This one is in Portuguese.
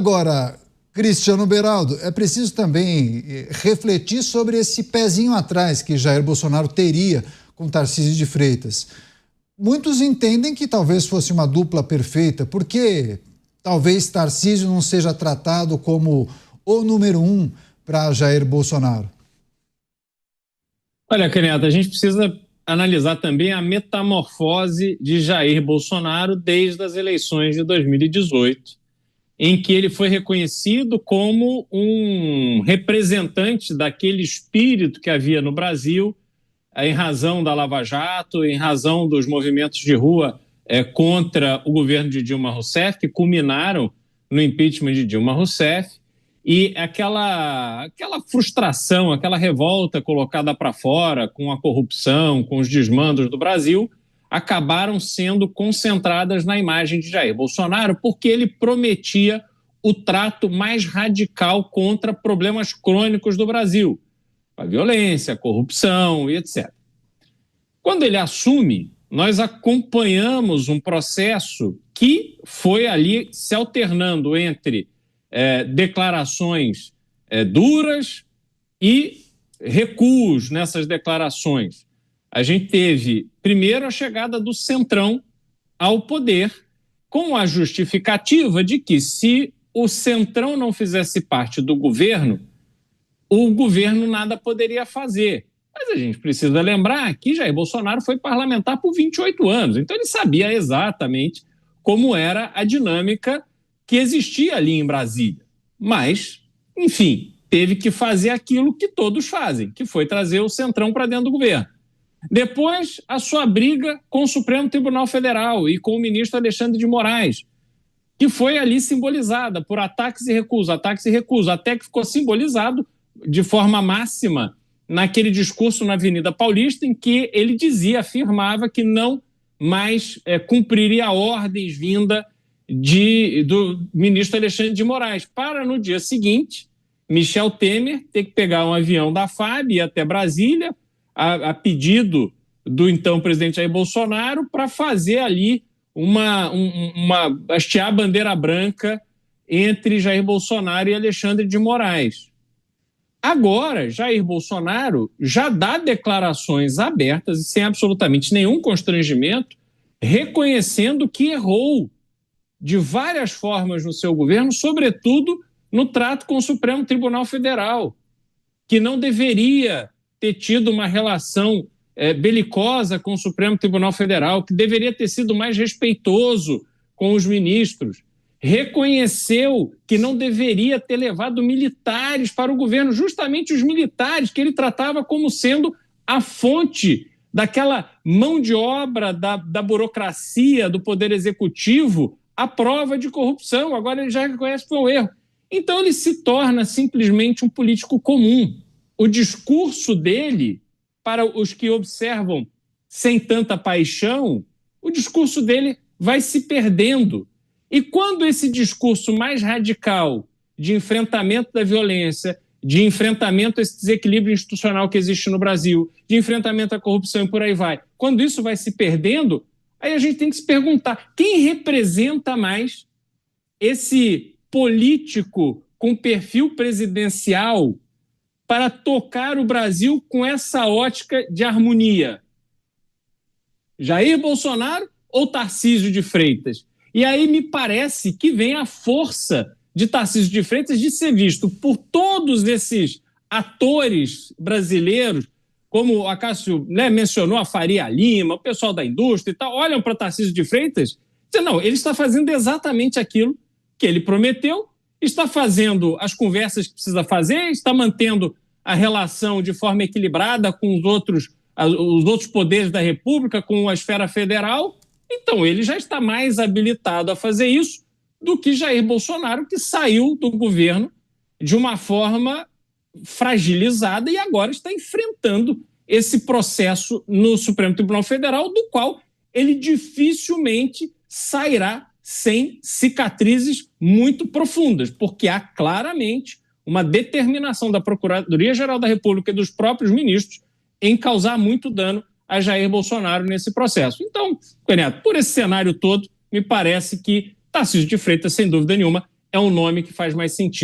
Agora, Cristiano Beraldo, é preciso também refletir sobre esse pezinho atrás que Jair Bolsonaro teria com Tarcísio de Freitas. Muitos entendem que talvez fosse uma dupla perfeita, porque talvez Tarcísio não seja tratado como o número 1 para Jair Bolsonaro. Olha, Caneta, a gente precisa analisar também a metamorfose de Jair Bolsonaro desde as eleições de 2018, em que ele foi reconhecido como um representante daquele espírito que havia no Brasil, em razão da Lava Jato, em razão dos movimentos de rua contra o governo de Dilma Rousseff, que culminaram no impeachment de Dilma Rousseff, e aquela frustração, aquela revolta colocada para fora com a corrupção, com os desmandos do Brasil, acabaram sendo concentradas na imagem de Jair Bolsonaro, porque ele prometia o trato mais radical contra problemas crônicos do Brasil, a violência, a corrupção e etc. Quando ele assume, nós acompanhamos um processo que foi ali se alternando entre declarações duras e recuos nessas declarações. A gente teve, primeiro, a chegada do Centrão ao poder, com a justificativa de que, se o Centrão não fizesse parte do governo, o governo nada poderia fazer. Mas a gente precisa lembrar que Jair Bolsonaro foi parlamentar por 28 anos, então ele sabia exatamente como era a dinâmica que existia ali em Brasília. Mas, enfim, teve que fazer aquilo que todos fazem, que foi trazer o Centrão para dentro do governo. Depois, a sua briga com o Supremo Tribunal Federal e com o ministro Alexandre de Moraes, que foi ali simbolizada por ataques e recusos, até que ficou simbolizado de forma máxima naquele discurso na Avenida Paulista, em que ele afirmava que não mais cumpriria ordens vinda do ministro Alexandre de Moraes, para no dia seguinte, Michel Temer ter que pegar um avião da FAB e ir até Brasília, a pedido do então presidente Jair Bolsonaro, para fazer ali hastear a bandeira branca entre Jair Bolsonaro e Alexandre de Moraes. Agora, Jair Bolsonaro já dá declarações abertas e sem absolutamente nenhum constrangimento, reconhecendo que errou de várias formas no seu governo, sobretudo no trato com o Supremo Tribunal Federal, que não deveria ter tido uma relação belicosa com o Supremo Tribunal Federal, que deveria ter sido mais respeitoso com os ministros. Reconheceu que não deveria ter levado militares para o governo, justamente os militares que ele tratava como sendo a fonte daquela mão de obra da burocracia, do Poder Executivo, a prova de corrupção. Agora ele já reconhece que foi um erro. Então ele se torna simplesmente um político comum. O discurso dele, para os que observam sem tanta paixão, o discurso dele vai se perdendo. E quando esse discurso mais radical de enfrentamento da violência, de enfrentamento a esse desequilíbrio institucional que existe no Brasil, de enfrentamento à corrupção e por aí vai, quando isso vai se perdendo, aí a gente tem que se perguntar quem representa mais esse político com perfil presidencial para tocar o Brasil com essa ótica de harmonia? Jair Bolsonaro ou Tarcísio de Freitas? E aí me parece que vem a força de Tarcísio de Freitas de ser visto por todos esses atores brasileiros, como a Cássio mencionou, a Faria Lima, o pessoal da indústria e tal, olham para Tarcísio de Freitas e dizem, não, ele está fazendo exatamente aquilo que ele prometeu, está fazendo as conversas que precisa fazer, está mantendo a relação de forma equilibrada com os outros poderes da República, com a esfera federal. Então ele já está mais habilitado a fazer isso do que Jair Bolsonaro, que saiu do governo de uma forma fragilizada e agora está enfrentando esse processo no Supremo Tribunal Federal, do qual ele dificilmente sairá sem cicatrizes muito profundas, porque há claramente uma determinação da Procuradoria-Geral da República e dos próprios ministros em causar muito dano a Jair Bolsonaro nesse processo. Então, Renato, por esse cenário todo, me parece que Tarcísio de Freitas, sem dúvida nenhuma, é um nome que faz mais sentido.